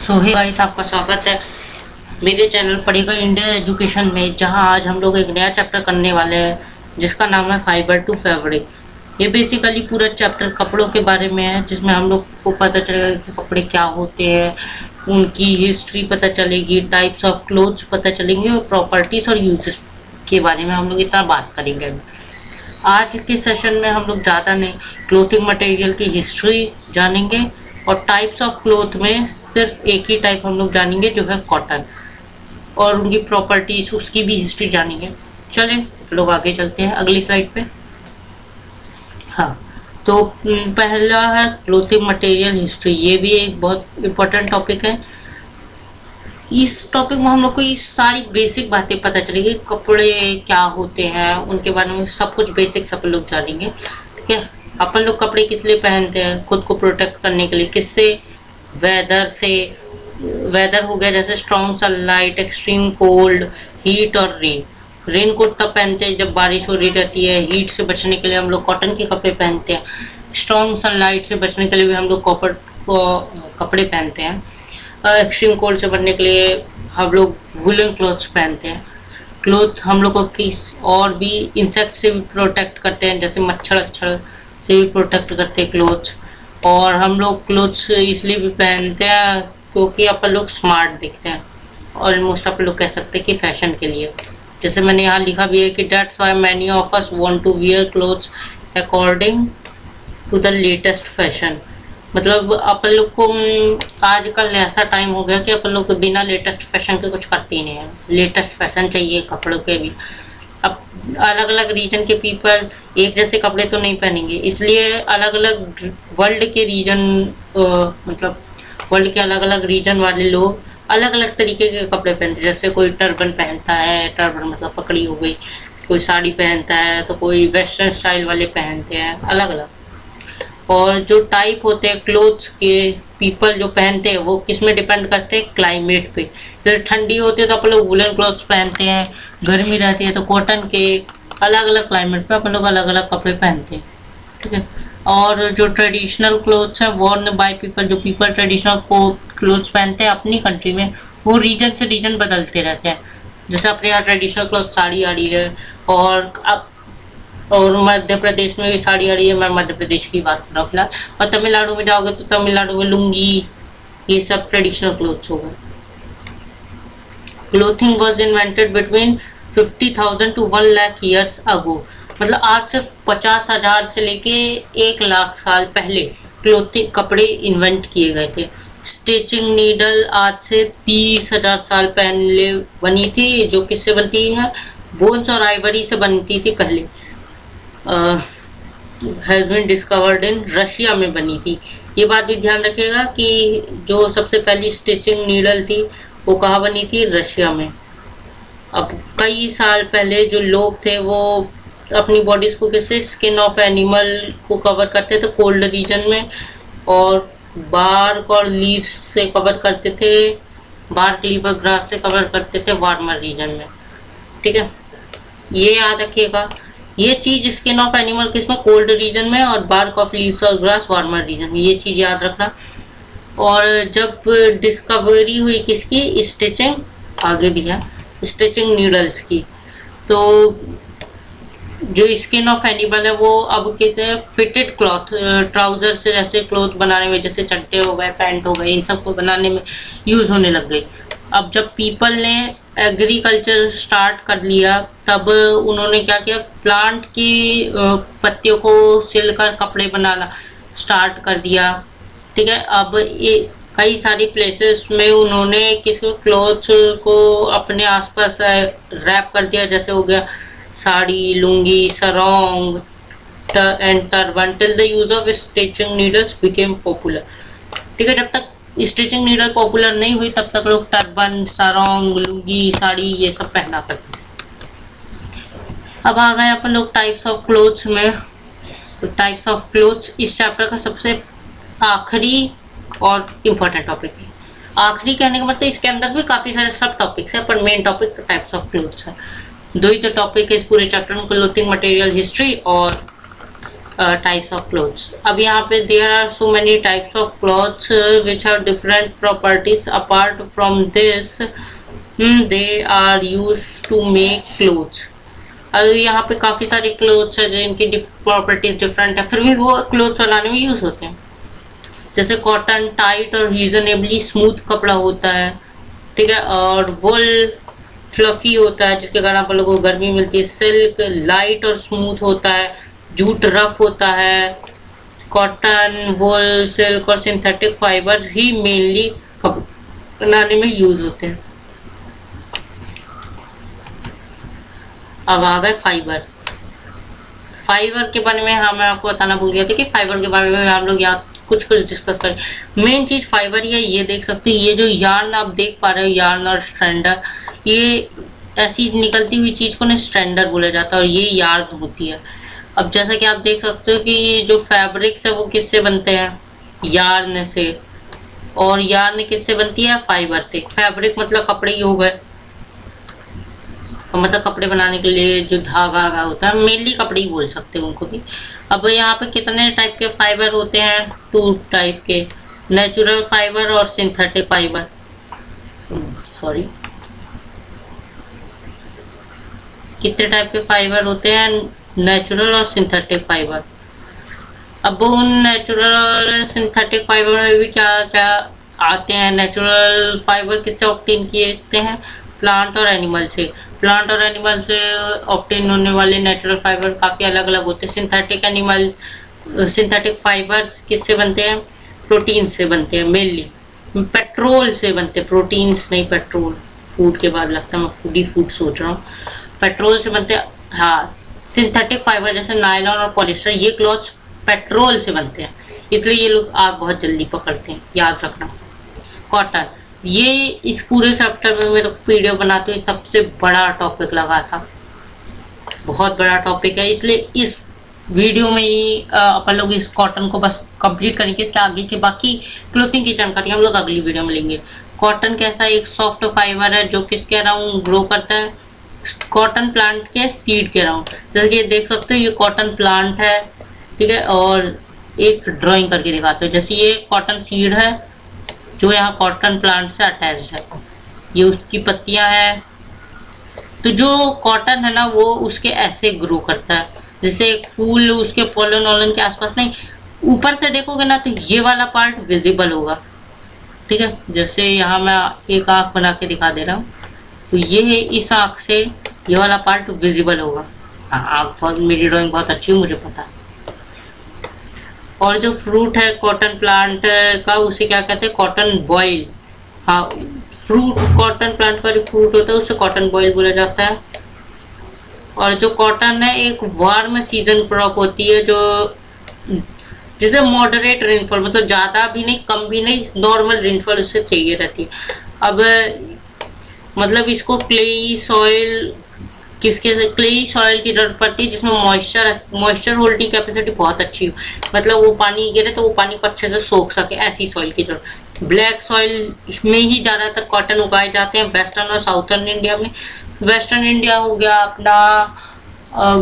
सो hey guys, आपका स्वागत है मेरे चैनल पढ़ेगा इंडिया एजुकेशन में, जहां आज हम लोग एक नया चैप्टर करने वाले हैं जिसका नाम है फाइबर टू फैब्रिक। ये बेसिकली पूरा चैप्टर कपड़ों के बारे में है, जिसमें हम लोग को पता चलेगा कि कपड़े क्या होते हैं, उनकी हिस्ट्री पता चलेगी, टाइप्स ऑफ क्लोथ्स पता चलेंगे और प्रॉपर्टीज और यूजेस के बारे में हम लोग इतना बात करेंगे। आज के सेशन में हम लोग ज़्यादा नहीं, क्लोथिंग मटेरियल की हिस्ट्री जानेंगे और टाइप्स ऑफ क्लोथ में सिर्फ एक ही टाइप हम लोग जानेंगे जो है कॉटन, और उनकी प्रॉपर्टीज उसकी भी हिस्ट्री जानेंगे। चलें लोग आगे चलते हैं अगली स्लाइड पे। हाँ, तो पहला है क्लोथिंग मटेरियल हिस्ट्री। ये भी एक बहुत इम्पोर्टेंट टॉपिक है। इस टॉपिक में हम लोग को ये सारी बेसिक बातें पता चलेगी, कपड़े क्या होते हैं उनके बारे में सब कुछ बेसिक सब लोग जानेंगे। ठीक है, अपन लोग कपड़े किस लिए पहनते हैं? खुद को प्रोटेक्ट करने के लिए। किससे? वेदर से। वेदर हो गया जैसे strong sunlight, extreme cold, heat और रेन। रेन कोट तब पहनते हैं जब बारिश हो रही रहती है। हीट से बचने के लिए हम लोग कॉटन के कपड़े पहनते हैं। स्ट्रॉन्ग सनलाइट से बचने के लिए भी हम लोग कॉपर कपड़े पहनते हैं। एक्सट्रीम कोल्ड से बचने के लिए हम लोग वुलन क्लॉथ्स पहनते हैं। क्लोथ हम लोग को किस और भी इंसेक्ट से भी प्रोटेक्ट करते हैं, जैसे मच्छर से भी प्रोटेक्ट करते हैं क्लोथ्स। और हम लोग क्लोथ्स इसलिए भी पहनते हैं क्योंकि अपन लोग स्मार्ट दिखते हैं। ऑलमोस्ट अपन लोग कह सकते हैं कि फैशन के लिए। जैसे मैंने यहाँ लिखा भी है कि that's why many of us want to wear clothes according to the latest fashion. मतलब अपन लोग को आजकल ऐसा टाइम हो गया कि अपन लोग बिना लेटेस्ट फैशन के कुछ करते ही नहीं है। लेटेस्ट फैशन चाहिए कपड़ों के भी। अब अलग अलग रीजन के पीपल एक जैसे कपड़े तो नहीं पहनेंगे, इसलिए अलग अलग वर्ल्ड के रीजन मतलब वर्ल्ड के अलग अलग रीजन वाले लोग अलग अलग तरीके के कपड़े पहनते हैं। जैसे कोई टर्बन पहनता है, टर्बन मतलब पगड़ी हो गई, कोई साड़ी पहनता है, तो कोई वेस्टर्न स्टाइल वाले पहनते हैं, अलग अलग। और जो टाइप होते हैं क्लोथ्स के पीपल जो पहनते हैं वो किस में डिपेंड करते हैं? क्लाइमेट पे। जैसे ठंडी होती है तो अपन लोग वुलन क्लॉथ्स पहनते हैं, गर्मी रहती है तो कॉटन के। अलग अलग क्लाइमेट पे अपन लोग अलग अलग कपड़े पहनते हैं। ठीक है, और जो ट्रेडिशनल क्लोथ्स हैं वॉर्न बाय पीपल, जो पीपल ट्रेडिशनल क्लोथ्स पहनते हैं अपनी कंट्री में, वो रीजन से रीजन बदलते रहते हैं। जैसे अपने यहाँ ट्रेडिशनल क्लॉथ साड़ी आ रही है, और मध्य प्रदेश में भी साड़ी आ रही है। मैं मध्य प्रदेश की बात कर रहा हूँ फिलहाल। और तमिलनाडु में जाओगे तो तमिलनाडु में लुंगी, ये सब ट्रेडिशनल क्लोथ्स होगा। Clothing was invented between 50,000 to 1 lakh years ago. मतलब आज से 50,000 से लेके 1 लाख साल पहले क्लोथिंग कपड़े इन्वेंट किए गए थे। स्टिचिंग नीडल आज से 30,000 साल पहले बनी थी, जो किससे बनती है? बोन्स और आइवरी से बनती थी पहले। Has been discovered in Russia में बनी थी। ये बात भी ध्यान रखिएगा कि जो सबसे पहली स्टिचिंग नीडल थी वो कहाँ बनी थी? रशिया में। अब कई साल पहले जो लोग थे वो अपनी बॉडीज़ को किससे? स्किन ऑफ एनिमल को कवर करते थे कोल्ड रीजन में, और बार्क और लीव्स से कवर करते थे, बार्क लीव और ग्रास से कवर करते थे वार्मर रीजन में। ठीक है, ये याद रखिएगा। ये चीज़ स्किन ऑफ एनिमल किसमें? कोल्ड रीजन में, और बार्क ऑफ लीव्स और ग्रास वार्मर रीजन में। ये चीज़ याद रखना। और जब डिस्कवरी हुई किसकी? स्टिचिंग, आगे भी है स्टिचिंग नीडल्स की, तो जो स्किन ऑफ एनिमल है वो अब किसे? फिटेड क्लॉथ, ट्राउजर से जैसे क्लॉथ बनाने में, जैसे चड्डे हो गए, पैंट हो गए, इन सब को बनाने में यूज़ होने लग गई। अब जब पीपल ने एग्रीकल्चर स्टार्ट कर लिया तब उन्होंने क्या किया? प्लांट की पत्तियों को सिलकर कपड़े बनाना स्टार्ट कर दिया। ठीक है, अब ये कई सारी प्लेसेस में उन्होंने किसी क्लॉथ को अपने आसपास रैप कर दिया, जैसे हो गया sari, lungi, sarong and turban, till the use of stitching needles became popular. ठीक है, जब तक स्टिचिंग नीडल पॉपुलर नहीं हुई तब तक लोग टर्बन, सरोंग, लुंगी, साड़ी ये सब पहना करते थे। अब आ गए अपन लोग टाइप्स ऑफ क्लोथ्स में। तो टाइप्स ऑफ क्लोथ्स इस चैप्टर का सबसे आखिरी और इम्पोर्टेंट टॉपिक है। आखिरी कहने का मतलब इसके अंदर भी काफ़ी सारे सब टॉपिक्स हैं, पर main topic types of clothes है। दो ही तो टॉपिक है इस पूरे चैप्टर में, क्लोथिंग मटेरियल हिस्ट्री और types of clothes. अब यहाँ पे there are so many types of clothes which have different properties. Apart from this, they are used to make clothes. अब यहाँ पे काफ़ी सारे क्लोथ्स है जिनकी प्रॉपर्टीज डिफरेंट है, फिर भी वो क्लोथ्स बनाने में यूज़ होते हैं। जैसे कॉटन टाइट और रीजनेबली स्मूथ कपड़ा होता है, ठीक है, और वुल फ्लफी होता है जिसके कारण आप लोगों को गर्मी मिलती है। सिल्क लाइट और स्मूथ होता है, जूट रफ होता है। कॉटन, वुल, सिल्क और सिंथेटिक फाइबर ही मेनली कपड़े बनाने में यूज होते हैं। अब आ गए फाइबर। फाइबर के बारे में मैं आपको बताना भूल गया था कि फाइबर के बारे में हम लोग यहाँ कुछ डिस्कस करें। मेन चीज फाइबर ही है, ये देख सकते हैं, ये जो यार्न आप देख पा रहे हो, यार्न और स्ट्रैंडर, ये ऐसी निकलती हुई चीज को ना स्ट्रैंडर बोला जाता है और ये यार्न होती है। अब जैसा कि आप देख सकते हो कि ये जो फैब्रिक्स है वो किससे बनते हैं, यार्न से, और यार्न किससे बनती है, फाइबर से। फैब्रिक मतलब कपड़े ही हो गए, मतलब कपड़े बनाने के लिए जो धागा होता है, मेनली कपड़े ही बोल सकते हैं उनको भी। अब यहाँ पे कितने टाइप के फाइबर होते हैं, 2 टाइप के, नेचुरल फाइबर और सिंथेटिक फाइबर। सॉरी, कितने टाइप के फाइबर होते हैं, नेचुरल और सिंथेटिक फाइबर। अब उन नेचुरल और सिंथेटिक फाइबर में भी क्या क्या आते हैं। नेचुरल फाइबर किससे ऑब्टेन किए जाते हैं, प्लांट और एनिमल से। प्लांट और एनिमल से ऑब्टेन होने वाले नेचुरल फाइबर काफ़ी अलग अलग होते हैं। सिंथेटिक फाइबर्स किससे बनते हैं, प्रोटीन से बनते हैं, मेनली पेट्रोल से बनते हैं, प्रोटीन्स नहीं पेट्रोल। फूड के बाद लगता है मैं फूडी फूड सोच रहा हूँ, पेट्रोल से बनते हैं। हाँ, सिंथेटिक फाइबर जैसे नायलॉन और पॉलिस्टर, ये क्लॉथ्स पेट्रोल से बनते हैं, इसलिए ये लोग आग बहुत जल्दी पकड़ते हैं, याद रखना। कॉटन, ये इस पूरे चैप्टर में मेरे को वीडियो बनाते हुए सबसे बड़ा टॉपिक लगा था, बहुत बड़ा टॉपिक है, इसलिए इस वीडियो में ही अपन लोग इस कॉटन को बस कंप्लीट करेंगे। इसके आगे की बाकी क्लोथिंग की जानकारी हम लोग अगली वीडियो में लेंगे। कॉटन कैसा एक सॉफ्ट फाइबर है जो किसके अराउंड ग्रो करता है, कॉटन प्लांट के सीड के अराउंड। जैसे कि देख सकते हो ये कॉटन प्लांट है, ठीक है, और एक ड्राइंग करके दिखाते हो। जैसे ये कॉटन सीड है जो यहाँ कॉटन प्लांट से अटैच्ड है, ये उसकी पत्तियां हैं। तो जो कॉटन है ना वो उसके ऐसे ग्रो करता है, जैसे एक फूल उसके पोलन वोलन के आसपास नहीं, ऊपर से देखोगे ना तो ये वाला पार्ट विजिबल होगा, ठीक है। जैसे यहाँ मैं एक आँख बना के दिखा दे रहा हूँ, तो ये इस आँख से ये वाला पार्ट विजिबल होगा। हाँ, आँख बहुत, मेरी ड्राइंग बहुत अच्छी है, मुझे पता है। और जो फ्रूट है कॉटन प्लांट का, उसे क्या कहते हैं, कॉटन बॉयल। हाँ, फ्रूट कॉटन प्लांट का जो फ्रूट होता है उसे कॉटन बॉयल बोला जाता है। और जो कॉटन है एक वार्म सीजन क्रॉप होती है, जो जिसे मॉडरेट रेनफॉल, मतलब ज़्यादा भी नहीं कम भी नहीं, नॉर्मल रेनफॉल उससे चाहिए रहती है। अब मतलब इसको क्लेई सॉइल की जरूरत पड़ती है जिसमें मॉइस्चर होल्डिंग कैपेसिटी बहुत अच्छी हो, मतलब वो पानी गिरे तो वो पानी को अच्छे से सोख सके, ऐसी सॉइल की जरूरत। ब्लैक सॉइल में ही ज़्यादातर कॉटन उगाए जाते हैं, वेस्टर्न और साउथर्न इंडिया में। वेस्टर्न इंडिया हो गया अपना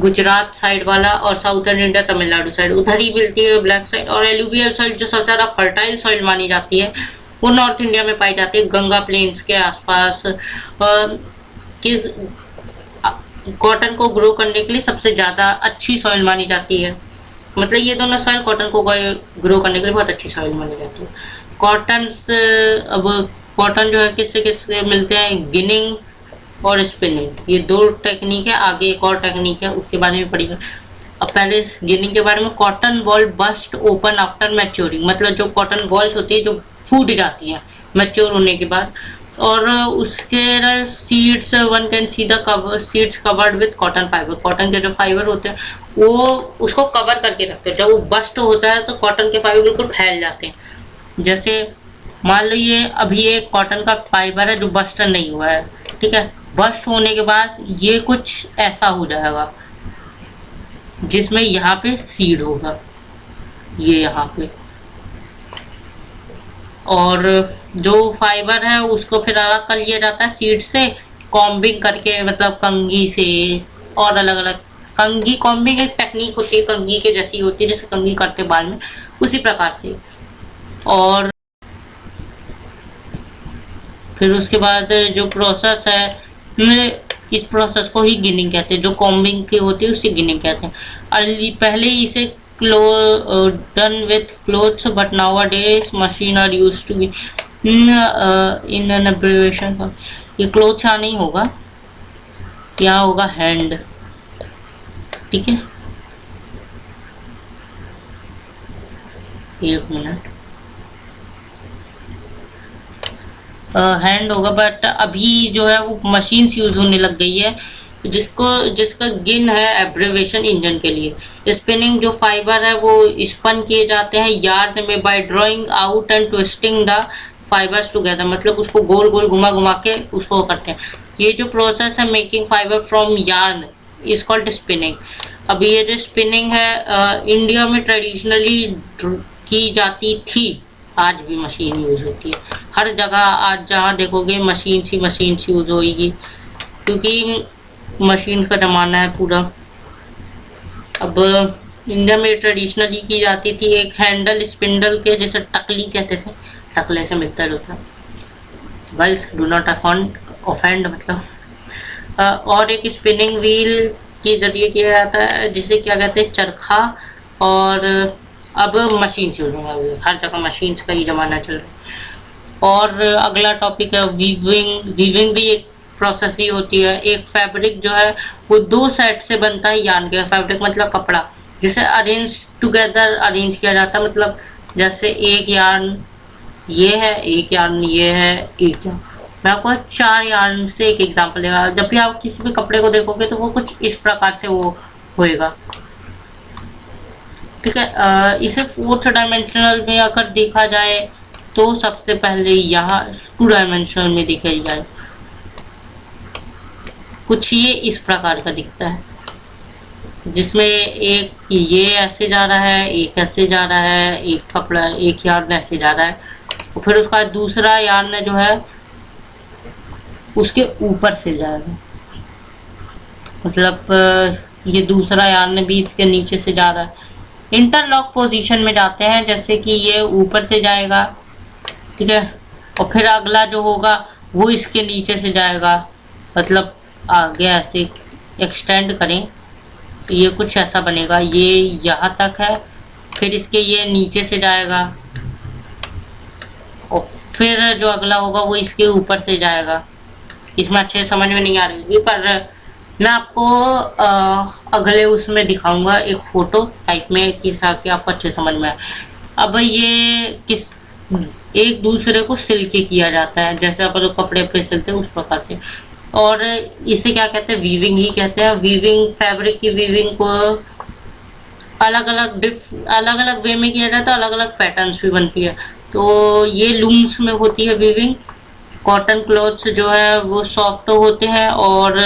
गुजरात साइड वाला, और साउथर्न इंडिया तमिलनाडु साइड, उधर ही मिलती है ब्लैक सॉइल। और एलुवियल सॉइल जो सबसे ज़्यादा फर्टाइल सॉइल मानी जाती है वो नॉर्थ इंडिया में पाई जाती है, गंगा प्लेन्स के आसपास। कॉटन को ग्रो करने के लिए सबसे ज़्यादा अच्छी सॉइल मानी जाती है, मतलब ये दोनों सॉइल कॉटन को ग्रो करने के लिए बहुत अच्छी सॉइल मानी जाती है। अब कॉटन जो है किससे किससे मिलते हैं, गिनिंग और स्पिनिंग, ये 2 टेक्निक है। आगे एक और टेक्निक है उसके बारे में पढ़िएगा। अब पहले गिनिंग के बारे में, cotton boll bust open after maturing, मतलब जो कॉटन बॉल्स होती है जो फूट जाती है मैच्योर होने के बाद, और उसके seeds, one can see the seeds covered with cotton fibre. Cotton के जो फाइबर होते हैं वो उसको कवर करके रखते हैं, जब वो बस्ट होता है तो कॉटन के फाइबर बिल्कुल फैल जाते हैं। जैसे मान लो ये अभी एक कॉटन का फाइबर है जो बस्ट नहीं हुआ है, ठीक है, बस्ट होने के बाद ये कुछ ऐसा हो जाएगा जिसमें यहाँ पे सीड होगा, ये यहाँ पे, और जो फाइबर है उसको फिर अलग कर लिया जाता है सीड से, कॉम्बिंग करके, मतलब कंघी से और अलग अलग कंघी कॉम्बिंग एक टेक्निक होती है, कंघी के जैसी होती है, जैसे कंघी करते बाल में, उसी प्रकार से। और फिर उसके बाद जो प्रोसेस है, इस प्रोसेस को ही गिनिंग कहते हैं। जो कॉम्बिंग की होती है उसे गिनिंग कहते हैं। पहले इसे done with clothes, but nowadays machine are use to in an abbreviation. ये क्लोथ यहाँ नहीं होगा, यहाँ होगा हैंड, ठीक है। एक मिनट, हैंड होगा, बट अभी जो है वो मशीन्स यूज होने लग गई है, जिसका गिन है एब्रिवेशन इंजन के लिए। स्पिनिंग जो फाइबर है वो स्पन किए जाते हैं यार्न में by drawing out and twisting the fibres together, मतलब उसको गोल गोल घुमा घुमा के उसको करते हैं। ये जो प्रोसेस है making fibre from yarn is called spinning. अभी ये जो स्पिनिंग है इंडिया में ट्रेडिशनली की जाती थी, आज भी मशीन यूज होती है हर जगह। आज जहाँ देखोगे मशीन यूज होगी, क्योंकि मशीन का ज़माना है पूरा। अब इंडिया में ट्रेडिशनली की जाती थी एक हैंडल स्पिंडल के, जैसे टकली कहते थे, टकले से मिलता जुलता, गर्ल्स डू नॉट ऑफेंड मतलब। और एक स्पिनिंग व्हील के जरिए किया जाता है, जिसे क्या कहते हैं चरखा। और अब मशीन यूज होने लगी, हर जगह मशीन का ही ज़माना चल रहा है। और अगला टॉपिक है वीविंग। वीविंग भी एक प्रोसेस ही होती है। एक फैब्रिक जो है वो 2 सेट से बनता है यार्न के। फैब्रिक मतलब कपड़ा, जिसे अरेंज टुगेदर अरेंज किया जाता है, मतलब जैसे एक यार्न ये है, एक यार्न ये है, एक यार्न। मैं आपको 4 यार्न से एक एग्जांपल देगा। जब भी आप किसी भी कपड़े को देखोगे तो वो कुछ इस प्रकार से वो होएगा, ठीक है। इसे 4th डायमेंशनल में अगर देखा जाए तो सबसे पहले यहाँ 2 डायमेंशनल में देखा जाए कुछ ये इस प्रकार का दिखता है, जिसमें एक ये ऐसे जा रहा है, एक ऐसे जा रहा है, एक कपड़ा एक यार्न ऐसे जा रहा है, और फिर उसका दूसरा यार्न जो है उसके ऊपर से जाएगा, मतलब ये दूसरा यार्न भी इसके नीचे से जा रहा है। इंटरलॉक पोजीशन में जाते हैं, जैसे कि ये ऊपर से जाएगा, ठीक है, और फिर अगला जो होगा वो इसके नीचे से जाएगा, मतलब आगे ऐसे एक्सटेंड करें तो ये कुछ ऐसा बनेगा। ये यहाँ तक है, फिर इसके ये नीचे से जाएगा, और फिर जो अगला होगा वो इसके ऊपर से जाएगा। इसमें अच्छे समझ में नहीं आ रही, पर मैं आपको अगले उसमें दिखाऊंगा एक फोटो टाइप में, किस आके आपको अच्छे समझ में आए। अब ये किस एक दूसरे को सिल के किया जाता है, जैसे आप जो कपड़े पे सिलते हैं उस प्रकार से। और इसे क्या कहते हैं, वीविंग ही कहते हैं। वीविंग फैब्रिक की वीविंग को अलग अलग वे में किया जाता है, अलग अलग पैटर्न्स भी बनती है। तो ये लूम्स में होती है वीविंग। कॉटन क्लॉथ्स जो है वो सॉफ्ट होते हैं और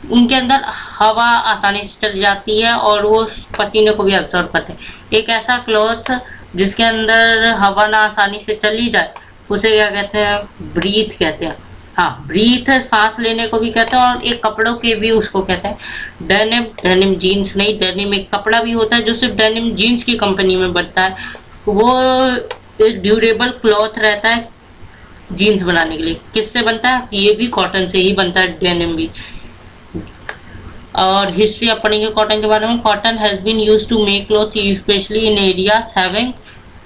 उनके अंदर हवा आसानी से चली जाती है और वो पसीने को भी अब्सॉर्ब करते हैं। एक ऐसा क्लॉथ जिसके अंदर हवा ना आसानी से चली जाए उसे क्या कहते हैं, ब्रीथ कहते हैं। हाँ, ब्रीथ सांस लेने को भी कहते हैं, और एक कपड़ों के भी उसको कहते हैं डेनिम। डेनिम जीन्स नहीं, डेनिम एक कपड़ा भी होता है जो सिर्फ डेनिम जीन्स की कंपनी में बनता है। वो एक ड्यूरेबल क्लॉथ रहता है जीन्स बनाने के लिए। किससे बनता है, ये भी कॉटन से ही बनता है, डेनिम भी। और हिस्ट्री आप पढ़ेंगे कॉटन के बारे में। Cotton has been used to make cloth specially in areas having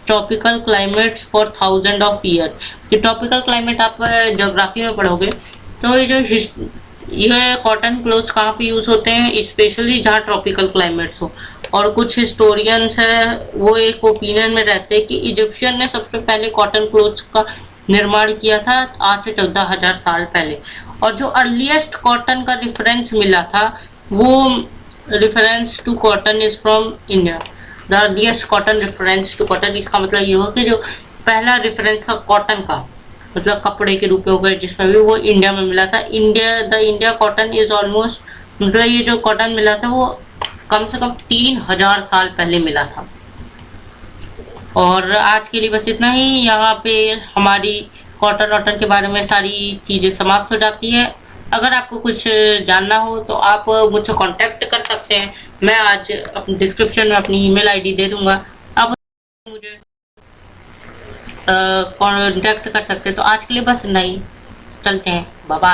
tropical climates for thousand of year. ये ट्रॉपिकल क्लाइमेट आप ज्योग्राफी में पढ़ोगे तो ये कॉटन क्लोथ्स कहाँ पे यूज़ होते हैं, स्पेशली जहाँ ट्रॉपिकल क्लाइमेट्स हो। और कुछ हिस्टोरियंस है वो एक ओपिनियन में रहते हैं कि इजिप्शियन ने सबसे पहले कॉटन क्लोथ्स का निर्माण किया था आज से 14,000 साल पहले। और जो अर्लीस्ट कॉटन का रेफरेंस मिला था वो reference to cotton is from India. The earliest cotton reference to cotton, इसका मतलब ये हो कि जो पहला रेफरेंस था कॉटन का, मतलब कपड़े के रूप में हो गए, जिसमें भी वो इंडिया में मिला था। इंडिया कॉटन इज ऑलमोस्ट, मतलब ये जो कॉटन मिला था वो कम से कम 3,000 साल पहले मिला था। और आज के लिए बस इतना ही। यहाँ पे हमारी कॉटन के बारे में सारी चीज़ें समाप्त हो जाती है। अगर आपको कुछ जानना हो तो आप मुझसे कांटेक्ट कर सकते हैं। मैं आज अपने डिस्क्रिप्शन में अपनी ईमेल आईडी दे दूंगा, आप मुझे कांटेक्ट कर सकते हैं। तो आज के लिए बस नहीं, चलते हैं, बाय बाय।